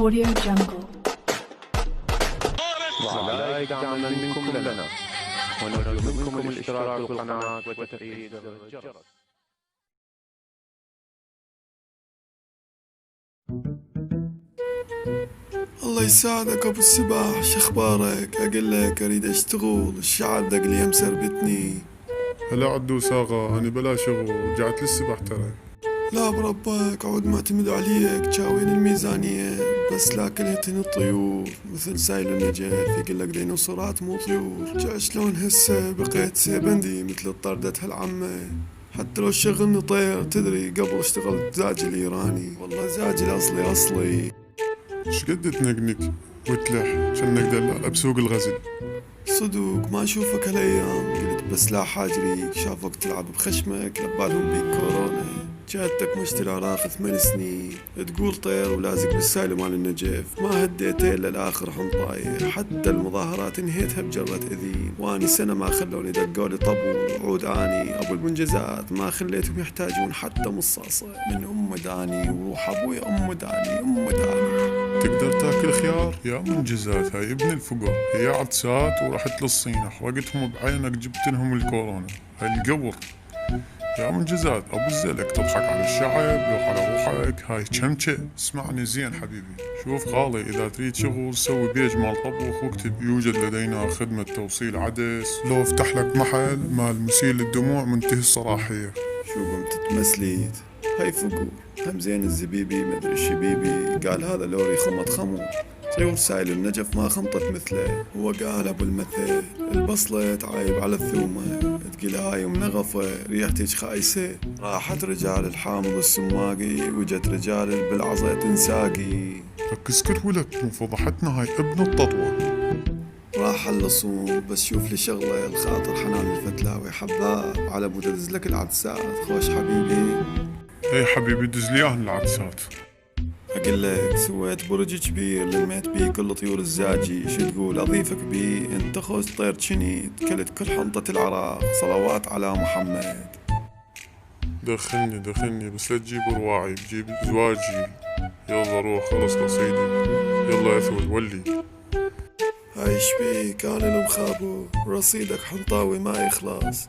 Audio Jungle. ولا يدعمنا منكم لنا ونرجو منكم الاشتراك بالقناة وتفعيل الجرس. الله يساعدك ابو السباح، شخبارك؟ اقول لك اريد اشتغل، الشعب دق لي مسربتني. هلا عدوس اغا، انا بلا شغل، رجعت للسباح ترى. لا بربك، عود معتمد عليك، تشاوين الميزانية، بس لا كلهتن الطيور مثل سايلو النجف، يقول لك ديناصورات مو طيور. جا شلون هسه بقيت سيبندي مثل الطردة هالعمة، حتى لو شغلني طير تدري قبل اشتغلت زاجي الايراني، والله زاجي الاصلي اصلي. شقد تنقنق وتلح شنك دلال بسوق الغزل؟ صدوق ما اشوفك هالايام، قلت بس لا حاجريك، شافك تلعب بخشمك لبالهم بيك كورونا. جاتك مشتري راخ 8 سنين، تقول طير ولازق بالسايلو مال النجف، ما هديته الا الاخر حنطاير، حتى المظاهرات انهيتها بجرة اذين، واني سنة ما خلوني دقولي طبول، وعود اني ابو المنجزات ما خليتهم يحتاجون حتى مصاصة من ام داني، وروح ابوي ام داني ام داني. تقدر تاكل خيار؟ يا منجزات هاي ابن الفقر، هي عدسات ورحت للصين احرقتهم بعينك جبت لهم الكورونا، هاي القبر. يا منجزات ابو الزلك تضحك على الشعب لو على روحك، هاي كمشة. اسمعني زين حبيبي، شوف خالي اذا تريد شغل سوي بيج مال طبخ واكتب يوجد لدينا خدمة توصيل عدس، لو افتح لك محل مال مسيل الدموع منتهي الصلاحية. شو قمت تمسليت؟ هاي فقور هم زين الزبيبي مدري الشبيبي، قال هذا لوري خمط خمر، طيور سايلو النجف ما خمطت مثله، هو قال ابو المثل البصلة تعايب على الثومة، تقول هاي منغفة ريحتك خايسة، راحت رجال الحامض السماقي وجت رجال بالعصا تنساقي. لك اسكت ولك، مو فضحتنا هاي ابن التطوة. راح اللصوم بس شوف لي شغلة، الخاطر حنان الفتلاوي حباب على بود ادزلك العدسات، خوش حبيبي. اي حبيبي دز لي اياهن العدسات. اقول لك سويت برج كبير لميت بيه كل طيور الزاجي، شو تقول اضيفك بيه انت خوش طير شنيد، كلت كل حنطة العراق صلوات على محمد. دخلني بس لا تجيب رواعي، بجيب زواجي. يلا روح خلص قصيدي، يلا اثول ولي. هاي شبيك انا المخابو، رصيدك حنطاوي ما يخلص،